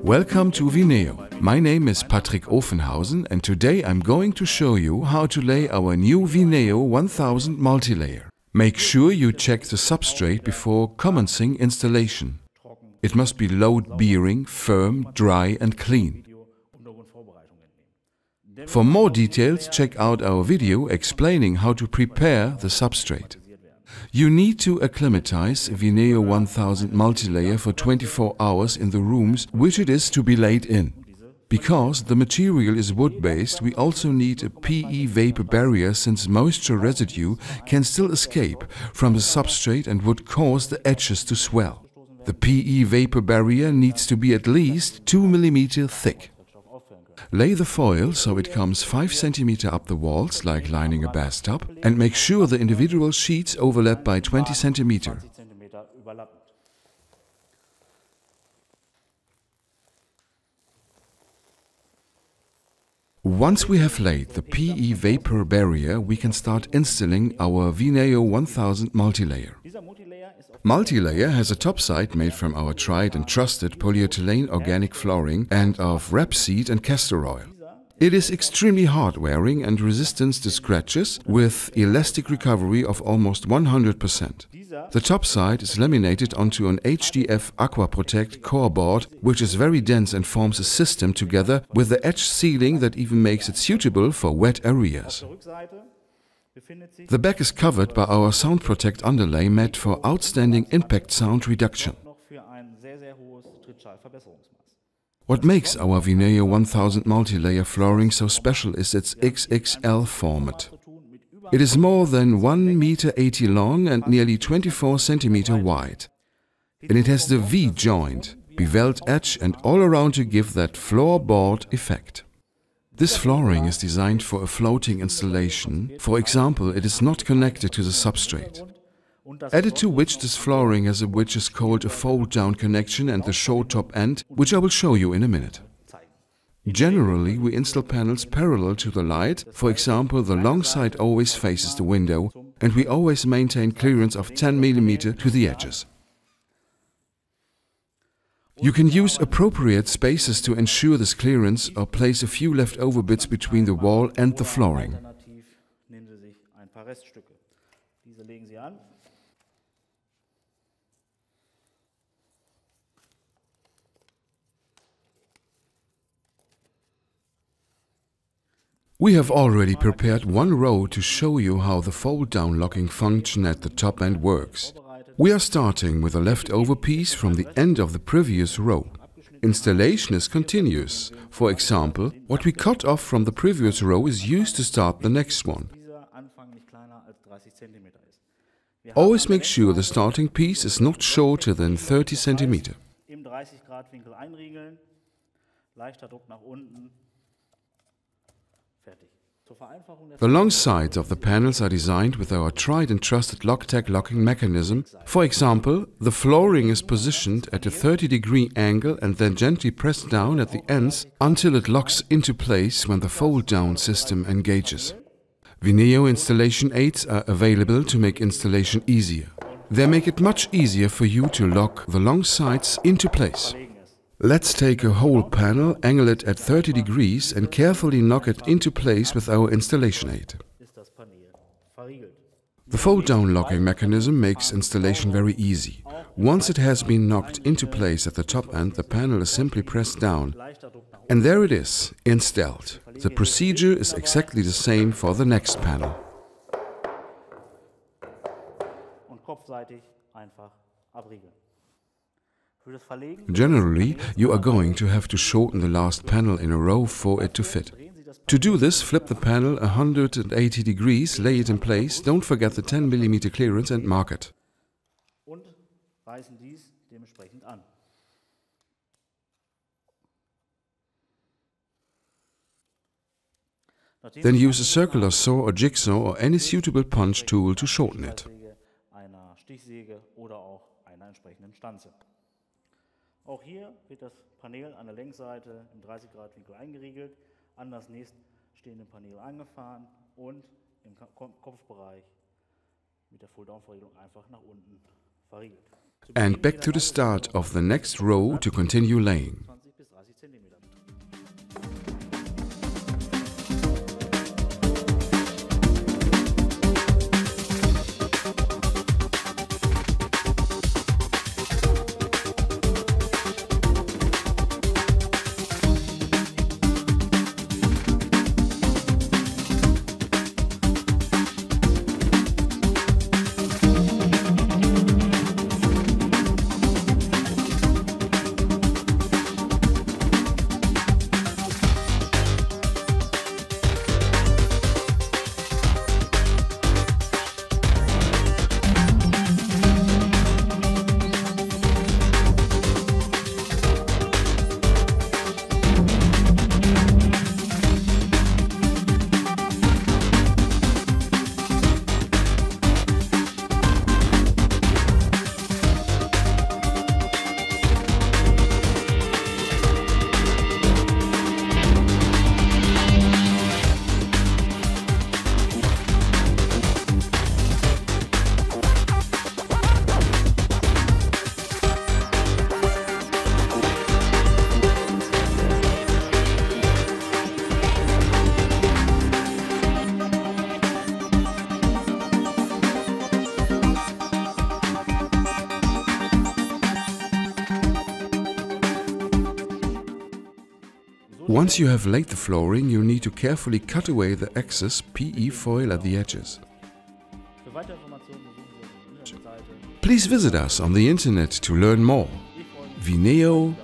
Welcome to Wineo. My name is Patrick Ofenhausen and today I'm going to show you how to lay our new Wineo 1000 multilayer. Make sure you check the substrate before commencing installation. It must be load-bearing, firm, dry and clean. For more details, check out our video explaining how to prepare the substrate. You need to acclimatize Wineo 1000 multilayer for 24 hours in the rooms which it is to be laid in. Because the material is wood-based, we also need a PE vapor barrier since moisture residue can still escape from the substrate and would cause the edges to swell. The PE vapor barrier needs to be at least 2 mm thick. Lay the foil so it comes 5 cm up the walls, like lining a bathtub, and make sure the individual sheets overlap by 20 cm. Once we have laid the PE vapor barrier, we can start installing our Wineo 1000 multilayer. Multilayer has a topside made from our tried and trusted polyethylene organic flooring and of rapeseed and castor oil. It is extremely hard wearing and resistant to scratches with elastic recovery of almost 100%. The topside is laminated onto an HDF AquaProtect core board, which is very dense and forms a system together with the edge sealing that even makes it suitable for wet areas. The back is covered by our Sound Protect underlay made for outstanding impact sound reduction. What makes our Wineo 1000 multilayer flooring so special is its XXL format. It is more than 1,80 m long and nearly 24 cm wide. And it has the V-joint, beveled edge and all around to give that floorboard effect. This flooring is designed for a floating installation. For example, it is not connected to the substrate. Added to which this flooring has which is called a fold-down connection and the short top end, which I will show you in a minute. Generally, we install panels parallel to the light. For example, the long side always faces the window and we always maintain clearance of 10 mm to the edges. You can use appropriate spaces to ensure this clearance or place a few leftover bits between the wall and the flooring. We have already prepared one row to show you how the fold-down locking function at the top end works. We are starting with a leftover piece from the end of the previous row. Installation is continuous. For example, what we cut off from the previous row is used to start the next one. Always make sure the starting piece is not shorter than 30 cm. The long sides of the panels are designed with our tried and trusted Loctec locking mechanism. For example, the flooring is positioned at a 30-degree angle and then gently pressed down at the ends until it locks into place when the fold-down system engages. Wineo installation aids are available to make installation easier. They make it much easier for you to lock the long sides into place. Let's take a whole panel, angle it at 30 degrees and carefully knock it into place with our installation aid. The fold-down locking mechanism makes installation very easy. Once it has been knocked into place at the top end, the panel is simply pressed down. And there it is, installed. The procedure is exactly the same for the next panel. Generally, you are going to have to shorten the last panel in a row for it to fit. To do this, flip the panel 180 degrees, lay it in place, don't forget the 10 mm clearance and mark it. Then use a circular saw or jigsaw or any suitable punch tool to shorten it. Auch hier wird das Panel an der Längsseite im 30-Grad-Winkel eingeriegelt, an das nächststehende Panel angefahren und im Kopfbereich mit der Fold-Down-Verriegelung einfach nach unten verriegelt. And back to the start of the next row to continue laying. bis 30 cm Betrieb. Once you have laid the flooring, you need to carefully cut away the excess PE foil at the edges. Please visit us on the internet to learn more. wineo.de